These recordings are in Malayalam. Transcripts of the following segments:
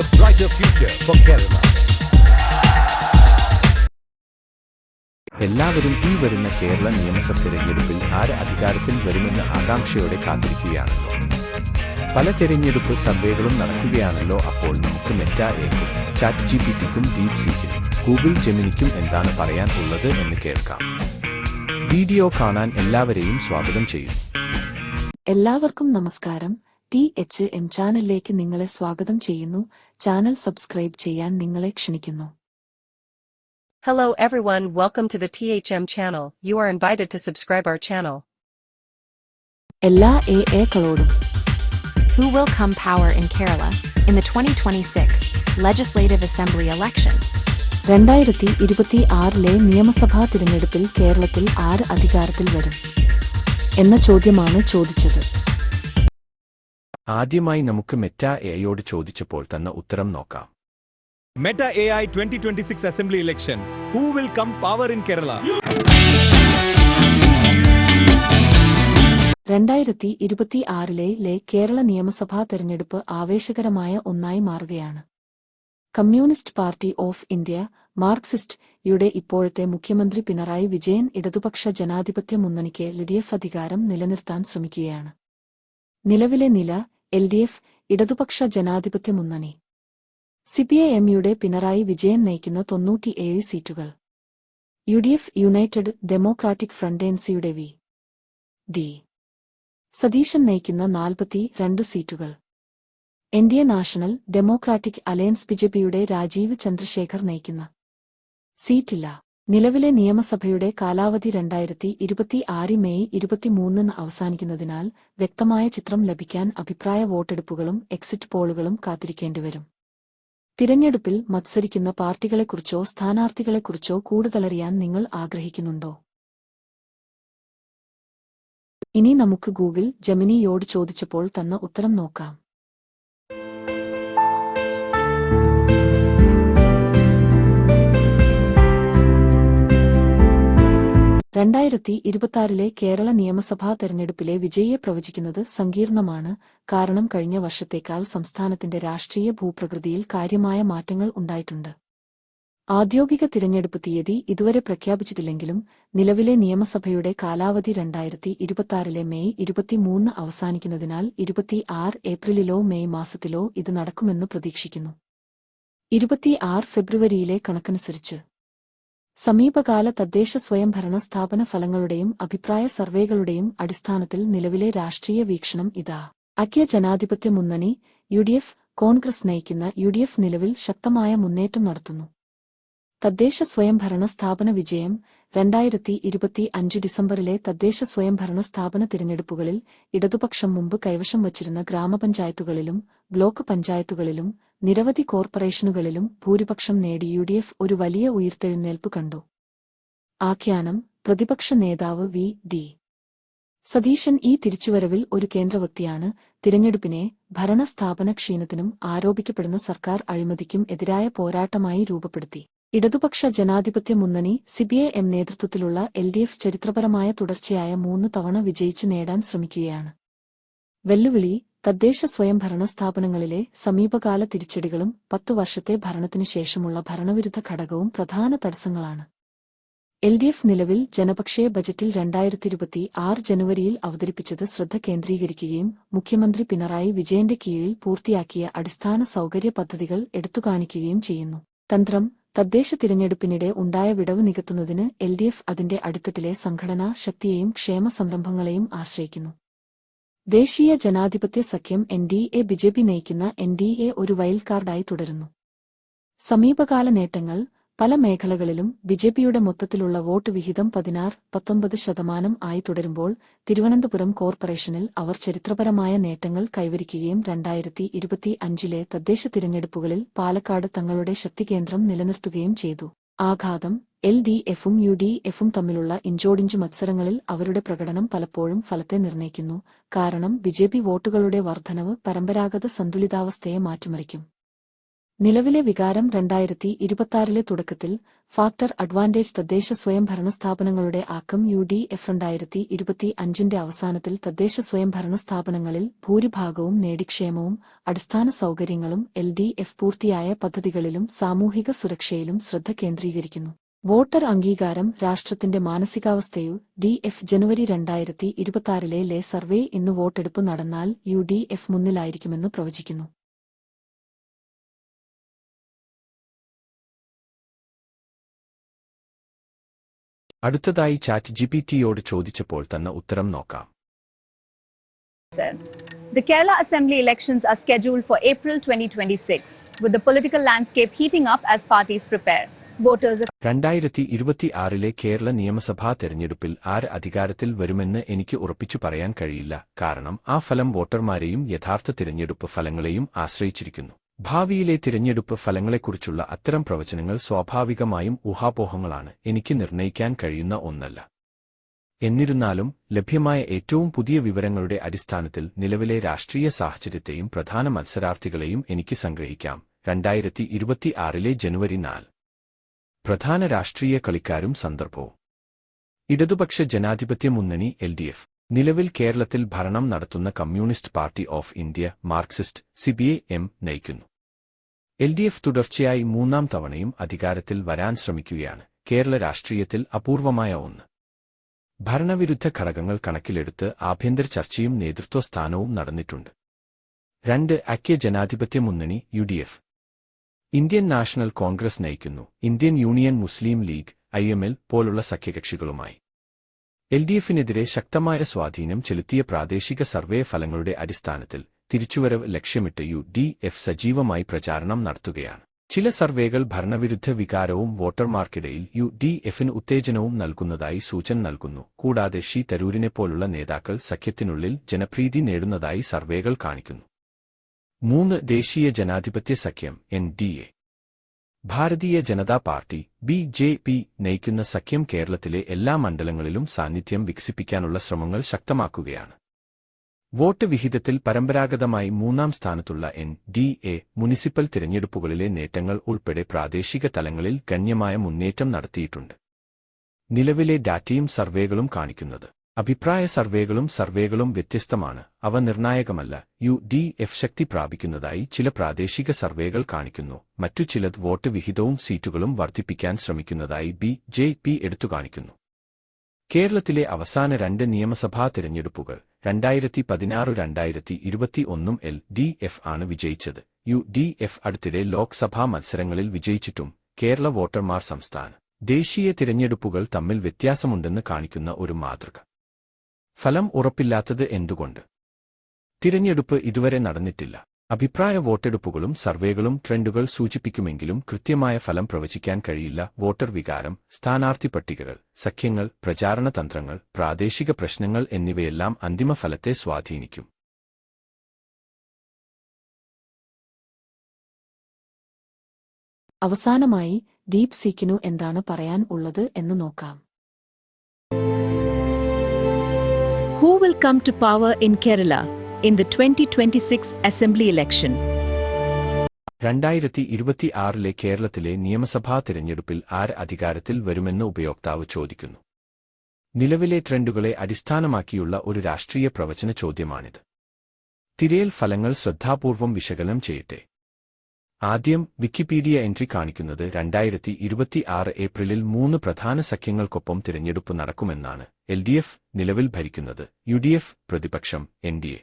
a brighter future for Kerala. എല്ലാവരും ഈ വരുന്ന കേരള നിയമസഭ തെരഞ്ഞെടുപ്പിൽ ആര് അധികാരത്തിൽ വരുമെന്ന് ആകാംക്ഷയോടെ കാത്തിരിക്കുകയാണല്ലോ. പല തെരഞ്ഞെടുപ്പ് സർവേകളും നടക്കുകയാണല്ലോ. അപ്പോൾ നമുക്ക് മെറ്റ എക്കും ChatGPTക്കും DeepSeekനും ഗൂഗിൾ ജെമിനിക്കും എന്താണ് പറയാൻ ഉള്ളത് എന്ന് കേൾക്കാം. വീഡിയോ കാണാൻ എല്ലാവരെയും സ്വാഗതം ചെയ്യും. എല്ലാവർക്കും നമസ്കാരം. THM ചാനലിലേക്ക് നിങ്ങളെ സ്വാഗതം ചെയ്യുന്നു. ചാനൽ സബ്സ്ക്രൈബ് ചെയ്യാൻ നിങ്ങളെ ക്ഷണിക്കുന്നു. Hello everyone, welcome to the THM channel. You are invited to subscribe our channel. എല്ലാ AA-കളോടും Who will come power in Kerala in the 2026 Legislative Assembly election? 2026 നിയമസഭാ തിരഞ്ഞെടുപ്പിൽ കേരളത്തിൽ ആര് അധികാരത്തിൽ വരും എന്ന ചോദ്യമാണ് ചോദിച്ചത്. ആദ്യമായി നമുക്ക് മെറ്റ എയോട് ചോദിച്ചപ്പോൾ തന്ന ഉത്തരം നോക്കാം. Meta AI 2026 Assembly election. Who will come power in Kerala? 2026 Kerala നിയമസഭാ തെരഞ്ഞെടുപ്പ് ആവേശകരമായ ഒന്നായി മാറുകയാണ്. Communist party of India Marxist യുടെ ഇപ്പോഴത്തെ മുഖ്യമന്ത്രി പിണറായി വിജയൻ ഇടതുപക്ഷ ജനാധിപത്യ മുന്നണിക്ക് LDF അധികാരം നിലനിർത്താൻ ശ്രമിക്കുകയാണ്. നിലവിലെ നില LDF ഇടതുപക്ഷ ജനാധിപത്യ മുന്നണി. CPIM-യുടെ പിണറായി വിജയൻ നയിക്കുന്ന 97 സീറ്റുകൾ, UDF യുണൈറ്റഡ് ഡെമോക്രാറ്റിക് ഫ്രണ്ട് NC-യുടെ V.D. സതീശൻ നയിക്കുന്ന 42 സീറ്റുകൾ, NDA നാഷണൽ ഡെമോക്രാറ്റിക് അലയൻസ് BJP-യുടെ രാജീവ് ചന്ദ്രശേഖർ നയിക്കുന്ന സീറ്റില്ല. നിലവിലെ നിയമസഭയുടെ കാലാവധി 2026 മെയ് 23 അവസാനിക്കുന്നതിനാൽ വ്യക്തമായ ചിത്രം ലഭിക്കാൻ അഭിപ്രായ വോട്ടെടുപ്പുകളും എക്സിറ്റ് പോളുകളും കാത്തിരിക്കേണ്ടിവരും. തിരഞ്ഞെടുപ്പിൽ മത്സരിക്കുന്ന പാർട്ടികളെക്കുറിച്ചോ സ്ഥാനാർത്ഥികളെക്കുറിച്ചോ കൂടുതലറിയാൻ നിങ്ങൾ ആഗ്രഹിക്കുന്നുണ്ടോ? ഇനി നമുക്ക് ഗൂഗിൾ ജെമിനിയോട് ചോദിച്ചപ്പോൾ തന്ന ഉത്തരം നോക്കാം. 2026 കേരള നിയമസഭാ തെരഞ്ഞെടുപ്പിലെ വിജയിയെ പ്രവചിക്കുന്നത് സങ്കീർണമാണ്. കാരണം കഴിഞ്ഞ വർഷത്തേക്കാൾ സംസ്ഥാനത്തിന്റെ രാഷ്ട്രീയ ഭൂപ്രകൃതിയിൽ കാര്യമായ മാറ്റങ്ങൾ ഉണ്ടായിട്ടുണ്ട്. ഔദ്യോഗിക തിരഞ്ഞെടുപ്പ് തീയതി ഇതുവരെ പ്രഖ്യാപിച്ചിട്ടില്ലെങ്കിലും നിലവിലെ നിയമസഭയുടെ കാലാവധി 2026 മെയ് 23 അവസാനിക്കുന്നതിനാൽ 26 ഏപ്രിലിലോ മെയ് മാസത്തിലോ ഇത് നടക്കുമെന്ന് പ്രതീക്ഷിക്കുന്നു. 26 ഫെബ്രുവരിയിലെ കണക്കനുസരിച്ച് സമീപകാല തദ്ദേശ സ്വയംഭരണ സ്ഥാപന ഫലങ്ങളുടെയും അഭിപ്രായ സർവേകളുടെയും അടിസ്ഥാനത്തിൽ നിലവിലെ രാഷ്ട്രീയ വീക്ഷണം ഇതാ. ഐക്യ ജനാധിപത്യ മുന്നണി UDF കോൺഗ്രസ് നയിക്കുന്ന UDF നിലവിൽ ശക്തമായ മുന്നേറ്റം നടത്തുന്നു. തദ്ദേശ സ്വയംഭരണ സ്ഥാപന വിജയം 2025 ഡിസംബറിലെ തദ്ദേശ സ്വയംഭരണ സ്ഥാപന തിരഞ്ഞെടുപ്പുകളിൽ ഇടതുപക്ഷം മുമ്പ് കൈവശം വച്ചിരുന്ന ഗ്രാമപഞ്ചായത്തുകളിലും ബ്ലോക്ക് പഞ്ചായത്തുകളിലും നിരവധി കോർപ്പറേഷനുകളിലും ഭൂരിപക്ഷം നേടി UDF ഒരു വലിയ ഉയിർത്തെഴുന്നേൽപ്പ് കണ്ടു. ആഖ്യാനം പ്രതിപക്ഷ നേതാവ് V.D. സതീശൻ ഈ തിരിച്ചുവരവിൽ ഒരു കേന്ദ്രവ്യക്തിയാണ്. തിരഞ്ഞെടുപ്പിനെ ഭരണസ്ഥാപന ക്ഷീണത്തിനും ആരോപിക്കപ്പെടുന്ന സർക്കാർ അഴിമതിക്കും എതിരായ പോരാട്ടമായി രൂപപ്പെടുത്തി. ഇടതുപക്ഷ ജനാധിപത്യ മുന്നണി CPIM നേതൃത്വത്തിലുള്ള LDF ചരിത്രപരമായ തുടർച്ചയായ 3 തവണ വിജയിച്ചു നേടാൻ ശ്രമിക്കുകയാണ്. വെല്ലുവിളി തദ്ദേശ സ്വയംഭരണ സ്ഥാപനങ്ങളിലെ സമീപകാല തിരിച്ചടികളും 10 വർഷത്തെ ഭരണത്തിനു ശേഷമുള്ള ഭരണവിരുദ്ധ ഘടകവും പ്രധാന തടസ്സങ്ങളാണ്. LDF നിലവിൽ ജനപക്ഷീയ ബജറ്റിൽ 2026 ജനുവരിയിൽ അവതരിപ്പിച്ചത് ശ്രദ്ധ കേന്ദ്രീകരിക്കുകയും മുഖ്യമന്ത്രി പിണറായി വിജയന്റെ കീഴിൽ പൂർത്തിയാക്കിയ അടിസ്ഥാന സൗകര്യ പദ്ധതികൾ എടുത്തുകാണിക്കുകയും ചെയ്യുന്നു. തന്ത്രം തദ്ദേശ തിരഞ്ഞെടുപ്പിനിടെ ഉണ്ടായ വിടവ് നികത്തുന്നതിന് LDF അതിന്റെ അടിത്തട്ടിലെ സംഘടനാ ശക്തിയെയും ക്ഷേമ സംരംഭങ്ങളെയും ആശ്രയിക്കുന്നു. ദേശീയ ജനാധിപത്യ സഖ്യം NDA BJP നയിക്കുന്ന NDA ഒരു വൈൽഡ് കാർഡായി തുടരുന്നു. സമീപകാല നേട്ടങ്ങൾ പല മേഖലകളിലും BJPയുടെ മൊത്തത്തിലുള്ള വോട്ട് വിഹിതം 16-19% ആയി തുടരുമ്പോൾ തിരുവനന്തപുരം കോർപ്പറേഷനിൽ അവർ ചരിത്രപരമായ നേട്ടങ്ങൾ കൈവരിക്കുകയും 2025 തദ്ദേശ തിരഞ്ഞെടുപ്പുകളിൽ പാലക്കാട് തങ്ങളുടെ ശക്തികേന്ദ്രം നിലനിർത്തുകയും ചെയ്തു. ആഘാതം LDF-ഉം UDF-ഉം തമ്മിലുള്ള ഇഞ്ചോടിഞ്ച് മത്സരങ്ങളിൽ അവരുടെ പ്രകടനം പലപ്പോഴും ഫലത്തെ നിർണ്ണയിക്കുന്നു. കാരണം BJP വോട്ടുകളുടെ വർധനവ് പരമ്പരാഗത സന്തുലിതാവസ്ഥയെ മാറ്റിമറിക്കും. നിലവിലെ വികാരം 2026 തുടക്കത്തിൽ ഫാക്ടർ അഡ്വാൻറ്റേജ് തദ്ദേശ സ്വയംഭരണ സ്ഥാപനങ്ങളുടെ ആക്കം UDF 2025 അവസാനത്തിൽ തദ്ദേശ സ്വയംഭരണ സ്ഥാപനങ്ങളിൽ ഭൂരിഭാഗവും നേടിക്ഷേമവും അടിസ്ഥാന സൗകര്യങ്ങളും LDF പൂർത്തിയായ പദ്ധതികളിലും സാമൂഹിക സുരക്ഷയിലും ശ്രദ്ധ കേന്ദ്രീകരിക്കുന്നു. വോട്ടർ അംഗീകാരം രാഷ്ട്രത്തിന്റെ മാനസികാവസ്ഥയു DF ജനുവരി 2026 സർവേ ഇന്ന് വോട്ടെടുപ്പ് നടന്നാൽ UDF മുന്നിലായിരിക്കുമെന്ന് പ്രവചിക്കുന്നു. അടുത്തതായി ചാറ്റ് ജിപിടിയോട് ചോദിച്ചപ്പോൾ തന്ന ഉത്തരം നോക്കാം. The Kerala Assembly elections are scheduled for April 2026, with the political landscape heating up as parties prepare. Voters 2026 Kerala നിയമസഭാ തെരഞ്ഞെടുപ്പിൽ ആര് അധികാരത്തിൽ വരുമെന്ന് എനിക്ക് ഉറപ്പിച്ചു പറയാൻ കഴിയില്ല, കാരണം ആ ഫലം വോട്ടർമാരെയും യഥാർത്ഥ തിരഞ്ഞെടുപ്പ് ഫലങ്ങളെയും ആശ്രയിച്ചിരിക്കുന്നു. ഭാവിയിലെ തിരഞ്ഞെടുപ്പ് ഫലങ്ങളെക്കുറിച്ചുള്ള അത്തരം പ്രവചനങ്ങൾ സ്വാഭാവികമായും ഊഹാപോഹങ്ങളാണ്, എനിക്ക് നിർണ്ണയിക്കാൻ കഴിയുന്ന ഒന്നല്ല. എന്നിരുന്നാലും ലഭ്യമായ ഏറ്റവും പുതിയ വിവരങ്ങളുടെ അടിസ്ഥാനത്തിൽ നിലവിലെ രാഷ്ട്രീയ സാഹചര്യത്തെയും പ്രധാന മത്സരാർത്ഥികളെയും എനിക്ക് സംഗ്രഹിക്കാം. 2026 ജനുവരി 4 പ്രധാന രാഷ്ട്രീയ കളിക്കാരും സന്ദർഭവും. ഇടതുപക്ഷ ജനാധിപത്യ മുന്നണി LDF നിലവിൽ കേരളത്തിൽ ഭരണം നടത്തുന്ന communist party of India Marxist CPIM നയിക്കുന്നു. LDF തുടർച്ചയായി 3-ാം തവണയും അധികാരത്തിൽ വരാൻ ശ്രമിക്കുകയാണ്, കേരള രാഷ്ട്രീയത്തിൽ അപൂർവമായ ഒന്ന്. ഭരണവിരുദ്ധ ഘടകങ്ങൾ കണക്കിലെടുത്ത് ആഭ്യന്തര ചർച്ചയും നേതൃത്വ സ്ഥാനവും നടന്നിട്ടുണ്ട്. 2 ഐക്യ ജനാധിപത്യ മുന്നണി UDF ഇന്ത്യൻ നാഷണൽ കോൺഗ്രസ് നയിക്കുന്നു, ഇന്ത്യൻ യൂണിയൻ മുസ്ലിം ലീഗ് IML പോലുള്ള സഖ്യകക്ഷികളുമായി. LDFനെതിരെ ശക്തമായ സ്വാധീനം ചെലുത്തിയ പ്രാദേശിക സർവേ ഫലങ്ങളുടെ അടിസ്ഥാനത്തിൽ തിരിച്ചുവരവ് ലക്ഷ്യമിട്ട് UDF സജീവമായി പ്രചാരണം നടത്തുകയാണ്. ചില സർവേകൾ ഭരണവിരുദ്ധ വികാരവും വോട്ടർമാർക്കിടയിൽ UDFന് ഉത്തേജനവും നൽകുന്നതായി സൂചന നൽകുന്നു. കൂടാതെ ഷി തരൂരിനെപ്പോലുള്ള നേതാക്കൾ സഖ്യത്തിനുള്ളിൽ ജനപ്രീതി നേടുന്നതായി സർവേകൾ കാണിക്കുന്നു. 3 ദേശീയ ജനാധിപത്യ സഖ്യം NDA Bharatiya Janata party BJP നയിക്കുന്ന സഖ്യം കേരളത്തിലെ എല്ലാ മണ്ഡലങ്ങളിലും സാന്നിധ്യം വികസിപ്പിക്കാനുള്ള ശ്രമങ്ങൾ ശക്തമാക്കുകയാണ്. വോട്ട് വിഹിതത്തിൽ പരമ്പരാഗതമായി 3-ാം സ്ഥാനത്തുള്ള NDA മുനിസിപ്പൽ തിരഞ്ഞെടുപ്പുകളിലെ നേട്ടങ്ങൾ ഉൾപ്പെടെ പ്രാദേശിക തലങ്ങളിൽ ഗണ്യമായ മുന്നേറ്റം നടത്തിയിട്ടുണ്ട്. നിലവിലെ ഡാറ്റയും സർവേകളും കാണിക്കുന്നത് അഭിപ്രായ സർവേകളും വ്യത്യസ്തമാണ്, അവ നിർണായകമല്ല. UDF ശക്തി പ്രാപിക്കുന്നതായി ചില പ്രാദേശിക സർവേകൾ കാണിക്കുന്നു, മറ്റു ചിലത് വോട്ട് വിഹിതവും സീറ്റുകളും വർദ്ധിപ്പിക്കാൻ ശ്രമിക്കുന്നതായി BJP എടുത്തുകാണിക്കുന്നു. കേരളത്തിലെ അവസാന 2 നിയമസഭാ തിരഞ്ഞെടുപ്പുകൾ 2016-2021 LDF ആണ് വിജയിച്ചത്. UDF അടുത്തിടെ ലോക്സഭാ മത്സരങ്ങളിൽ വിജയിച്ചിട്ടും കേരള വോട്ടർമാർ സംസ്ഥാന ദേശീയ തിരഞ്ഞെടുപ്പുകൾ തമ്മിൽ വ്യത്യാസമുണ്ടെന്ന് കാണിക്കുന്ന ഒരു മാതൃക. ഫലം ഉറപ്പില്ലാത്തത് എന്തുകൊണ്ട്? തിരഞ്ഞെടുപ്പ് ഇതുവരെ നടന്നിട്ടില്ല. അഭിപ്രായ വോട്ടെടുപ്പുകളും സർവേകളും ട്രെൻഡുകൾ സൂചിപ്പിക്കുമെങ്കിലും കൃത്യമായ ഫലം പ്രവചിക്കാൻ കഴിയില്ല. വോട്ടർ വികാരം, സ്ഥാനാർത്ഥി പട്ടികകൾ, സഖ്യങ്ങൾ, പ്രചാരണ തന്ത്രങ്ങൾ, പ്രാദേശിക പ്രശ്നങ്ങൾ എന്നിവയെല്ലാം അന്തിമ ഫലത്തെ സ്വാധീനിക്കും. അവസാനമായി ഡീപ് സീക്കിനു എന്താണ് പറയാൻ ഉള്ളത് എന്ന് നോക്കാം. Who will come to power in Kerala in the 2026 Assembly election? 2026 കേരളത്തിലെ നിയമസഭാ തിരഞ്ഞെടുപ്പിൽ ആര് അധികാരത്തിൽ വരുമെന്ന് ഉപയോക്താവ് ചോദിക്കുന്നു. നിലവിലെ ട്രെൻഡുകളെ അടിസ്ഥാനമാക്കിയുള്ള ഒരു രാഷ്ട്രീയ പ്രവചന ചോദ്യമാണിത്. തിരയൽ ഫലങ്ങൾ ശ്രദ്ധാപൂർവം വിശകലനം ചെയ്യട്ടെ. ആദ്യം വിക്കിപീഡിയ എൻട്രി കാണിക്കുന്നത് 2026 ഏപ്രിലിൽ 3 പ്രധാന സഖ്യങ്ങൾക്കൊപ്പം തിരഞ്ഞെടുപ്പ് നടക്കുമെന്നാണ്. LDF നിലവിൽ ഭരിക്കുന്നത്, UDF പ്രതിപക്ഷം, NDA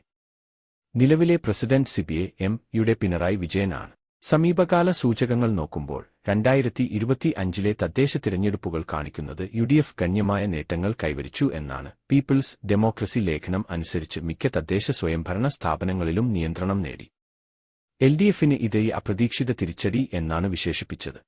നിലവിലെ പ്രസിഡന്റ് CPIM യുടെ പിണറായി വിജയനാണ്. സമീപകാല സൂചകങ്ങൾ നോക്കുമ്പോൾ 2025 തദ്ദേശ തിരഞ്ഞെടുപ്പുകൾ കാണിക്കുന്നത് UDF ഗണ്യമായ നേട്ടങ്ങൾ കൈവരിച്ചു എന്നാണ്. പീപ്പിൾസ് ഡെമോക്രസി ലേഖനം അനുസരിച്ച് മിക്ക തദ്ദേശ സ്വയംഭരണ സ്ഥാപനങ്ങളിലും നിയന്ത്രണം നേടി. LDFന് ഇതേ അപ്രതീക്ഷിത തിരിച്ചടി എന്നാണ് വിശേഷിപ്പിച്ചത്.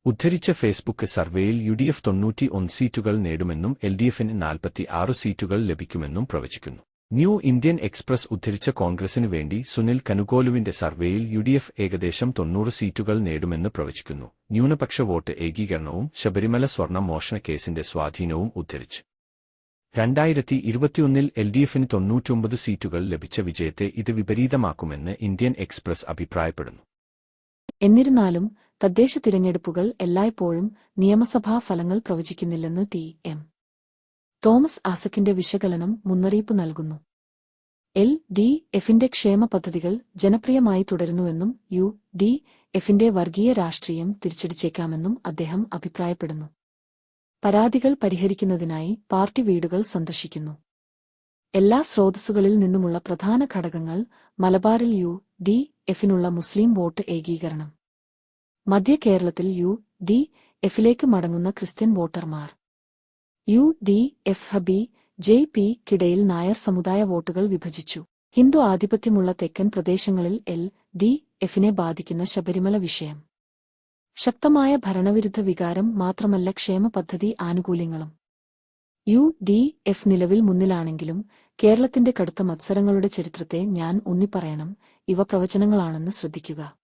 ഉദ്ധരിച്ച ഫേസ്ബുക്ക് സർവേയിൽ UDF 91 സീറ്റുകൾ നേടുമെന്നും LDFന് 46 സീറ്റുകൾ ലഭിക്കുമെന്നും പ്രവചിക്കുന്നു. ന്യൂ ഇന്ത്യൻ എക്സ്പ്രസ് ഉദ്ധരിച്ച കോൺഗ്രസിനു വേണ്ടി സുനിൽ കനുഗോലുവിന്റെ സർവേയിൽ UDF ഏകദേശം 90 സീറ്റുകൾ നേടുമെന്ന് പ്രവചിക്കുന്നു. ന്യൂനപക്ഷ വോട്ട് ഏകീകരണവും ശബരിമല സ്വർണ്ണ മോഷണ കേസിന്റെ സ്വാധീനവും ഉദ്ധരിച്ച് 2021 LDFന് 99 സീറ്റുകൾ ലഭിച്ച വിജയത്തെ ഇത് വിപരീതമാക്കുമെന്ന് ഇന്ത്യൻ എക്സ്പ്രസ് അഭിപ്രായപ്പെടുന്നു. എന്നിരുന്നാലും തദ്ദേശ തിരഞ്ഞെടുപ്പുകൾ എല്ലായ്പ്പോഴും നിയമസഭാ ഫലങ്ങൾ പ്രവചിക്കുന്നില്ലെന്ന് ടി.എം. തോമസ് ഐസക്കിന്റെ വിശകലനം മുന്നറിയിപ്പ് നൽകുന്നു. എൽ.ഡി.എഫിന്റെ ക്ഷേമ പദ്ധതികൾ ജനപ്രിയമായി തുടരുന്നുവെന്നും യു.ഡി.എഫിന്റെ വർഗീയ രാഷ്ട്രീയം തിരിച്ചടിച്ചേക്കാമെന്നും അദ്ദേഹം അഭിപ്രായപ്പെടുന്നു. പരാതികൾ പരിഹരിക്കുന്നതിനായി പാർട്ടി വീടുകൾ സന്ദർശിക്കുന്നു. എല്ലാ സ്രോതസ്സുകളിൽ നിന്നുമുള്ള പ്രധാന ഘടകങ്ങൾ മലബാറിൽ യു.ഡി.എഫിനുള്ള മുസ്ലിം വോട്ട് ഏകീകരണം. മധ്യ കേരളത്തിൽ യു.ഡി.എഫിലേക്ക് മടങ്ങുന്ന ക്രിസ്ത്യൻ വോട്ടർമാർ. യു.ഡി.എഫ് ബി.ജെ.പിക്കിടയിൽ നായർ സമുദായ വോട്ടുകൾ വിഭജിച്ചു. ഹിന്ദു ആധിപത്യമുള്ള തെക്കൻ പ്രദേശങ്ങളിൽ എൽ.ഡി.എഫിനെ ബാധിക്കുന്ന ശബരിമല വിഷയം. ശക്തമായ ഭരണവിരുദ്ധ വികാരം മാത്രമല്ല ക്ഷേമ പദ്ധതി ആനുകൂല്യങ്ങളും. യു.ഡി.എഫ് നിലവിൽ മുന്നിലാണെങ്കിലും കേരളത്തിന്റെ കടുത്ത മത്സരങ്ങളുടെ ചരിത്രത്തെ ഞാൻ ഊന്നിപ്പറയണം. ഇവ പ്രവചനങ്ങളാണെന്ന് ശ്രദ്ധിക്കുക.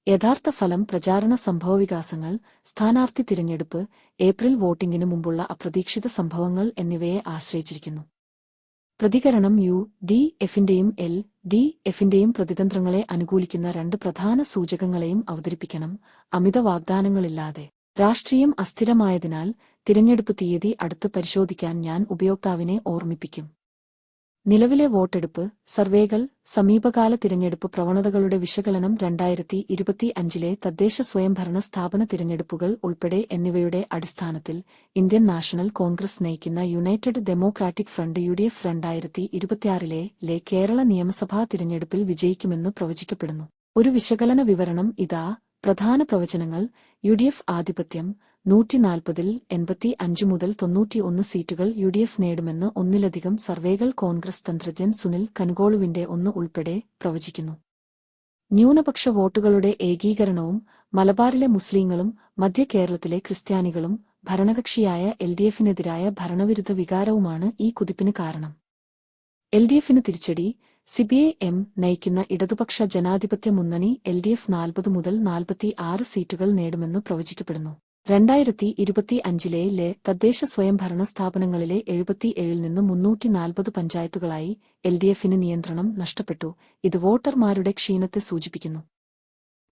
യഥാർത്ഥ ഫലം, പ്രചാരണ സംഭവവികാസങ്ങൾ, സ്ഥാനാർത്ഥി തിരഞ്ഞെടുപ്പ്, ഏപ്രിൽ വോട്ടിംഗിനു മുമ്പുള്ള അപ്രതീക്ഷിത സംഭവങ്ങൾ എന്നിവയെ ആശ്രയിച്ചിരിക്കുന്നു. പ്രതികരണം. യു.ഡി.എഫിന്റെയും എൽ.ഡി.എഫിന്റെയും പ്രതിതന്ത്രങ്ങളെ അനുകൂലിക്കുന്ന രണ്ട് പ്രധാന സൂചകങ്ങളെയും അവതരിപ്പിക്കണം. അമിത വാഗ്ദാനങ്ങളില്ലാതെ. രാഷ്ട്രീയം അസ്ഥിരമായതിനാൽ തിരഞ്ഞെടുപ്പ് തീയതി അടുത്ത് പരിശോധിക്കാൻ ഞാൻ ഉപയോക്താവിനെ ഓർമ്മിപ്പിക്കും. നിലവിലെ വോട്ടെടുപ്പ് സർവേകൾ, സമീപകാല തിരഞ്ഞെടുപ്പ് പ്രവണതകളുടെ വിശകലനം, 2025 തദ്ദേശ സ്വയംഭരണ സ്ഥാപന തിരഞ്ഞെടുപ്പുകൾ ഉൾപ്പെടെ എന്നിവയുടെ അടിസ്ഥാനത്തിൽ ഇന്ത്യൻ നാഷണൽ കോൺഗ്രസ് നയിക്കുന്ന United Democratic Front (UDF) 2026 Kerala നിയമസഭാ തിരഞ്ഞെടുപ്പിൽ വിജയിക്കുമെന്ന് പ്രവചിക്കപ്പെടുന്നു. ഒരു വിശകലന വിവരണം ഇതാ. പ്രധാന പ്രവചനങ്ങൾ. യുഡിഎഫ് ആധിപത്യം. 140-ൽ 85 മുതൽ 91 സീറ്റുകൾ യുഡിഎഫ് നേടുമെന്ന് ഒന്നിലധികം സർവേകൾ കോൺഗ്രസ് തന്ത്രജ്ഞൻ സുനിൽ കനുഗോളുവിന്റെ ഒന്ന് ഉൾപ്പെടെ പ്രവചിക്കുന്നു. ന്യൂനപക്ഷ വോട്ടുകളുടെ ഏകീകരണവും മലബാറിലെ മുസ്ലിങ്ങളും മധ്യ കേരളത്തിലെ ക്രിസ്ത്യാനികളും ഭരണകക്ഷിയായ എൽഡിഎഫിനെതിരായ ഭരണവിരുദ്ധ വികാരവുമാണ് ഈ കുതിപ്പിന് കാരണം. എൽഡിഎഫിന് തിരിച്ചടി. സിപിഐഎം നയിക്കുന്ന ഇടതുപക്ഷ ജനാധിപത്യ മുന്നണി എൽഡിഎഫ് 40 മുതൽ 46 സീറ്റുകൾ നേടുമെന്ന് പ്രവചിക്കപ്പെടുന്നു. 2025 തദ്ദേശ സ്വയംഭരണ സ്ഥാപനങ്ങളിലെ 77-ൽ നിന്ന് 340 പഞ്ചായത്തുകളായി എൽഡിഎഫിന് നിയന്ത്രണം നഷ്ടപ്പെട്ടു. ഇത് വോട്ടർമാരുടെ ക്ഷീണത്തെ സൂചിപ്പിക്കുന്നു.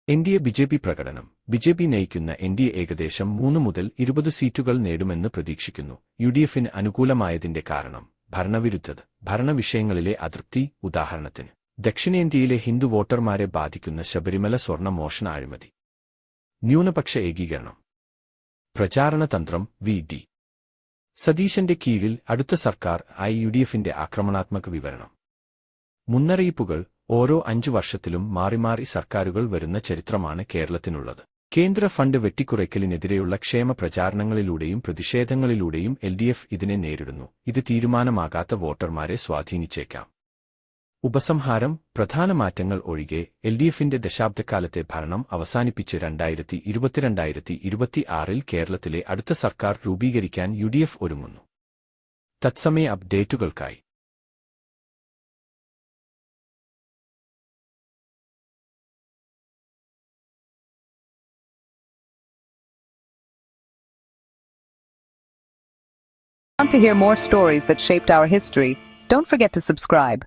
എൻഡിഎ ബിജെപി പ്രകടനം. ബിജെപി നയിക്കുന്ന എൻഡിഎ ഏകദേശം 3 മുതൽ 20 സീറ്റുകൾ നേടുമെന്ന് പ്രതീക്ഷിക്കുന്നു. യുഡിഎഫിന് അനുകൂലമായതിന്റെ കാരണം ഭരണവിരുദ്ധത, ഭരണവിഷയങ്ങളിലെ അതൃപ്തി. ഉദാഹരണത്തിന് ദക്ഷിണേന്ത്യയിലെ ഹിന്ദു വോട്ടർമാരെ ബാധിക്കുന്ന ശബരിമല സ്വർണ്ണ മോഷണ അഴിമതി. ന്യൂനപക്ഷ ഏകീകരണം. പ്രചാരണ തന്ത്രം. വി.ഡി. സതീശന്റെ കീഴിൽ അടുത്ത സർക്കാർ യുഡിഎഫിന്റെ ആക്രമണാത്മക വിവരണം. മുന്നറിയിപ്പുകൾ. ഓരോ 5 വർഷത്തിലും മാറി സർക്കാരുകൾ വരുന്ന ചരിത്രമാണ് കേരളത്തിനുള്ളത്. കേന്ദ്ര ഫണ്ട് വെട്ടിക്കുറയ്ക്കലിനെതിരെയുള്ള ക്ഷേമ പ്രചാരണങ്ങളിലൂടെയും പ്രതിഷേധങ്ങളിലൂടെയും എൽഡിഎഫ് ഇതിനെ നേരിടുന്നു. ഇത് തീരുമാനമാകാത്ത വോട്ടർമാരെ സ്വാധീനിച്ചേക്കാം. ഉപസംഹാരം. പ്രധാന മാറ്റങ്ങൾ ഒഴികെ എൽഡിഎഫിന്റെ ദശാബ്ദക്കാലത്തെ ഭരണം അവസാനിപ്പിച്ച് 2026 കേരളത്തിലെ അടുത്ത സർക്കാർ രൂപീകരിക്കാൻ യുഡിഎഫ് ഒരുങ്ങുന്നു. തത്സമയ അപ്ഡേറ്റുകൾക്കായി Want to hear more stories that shaped our history? Don't forget to subscribe.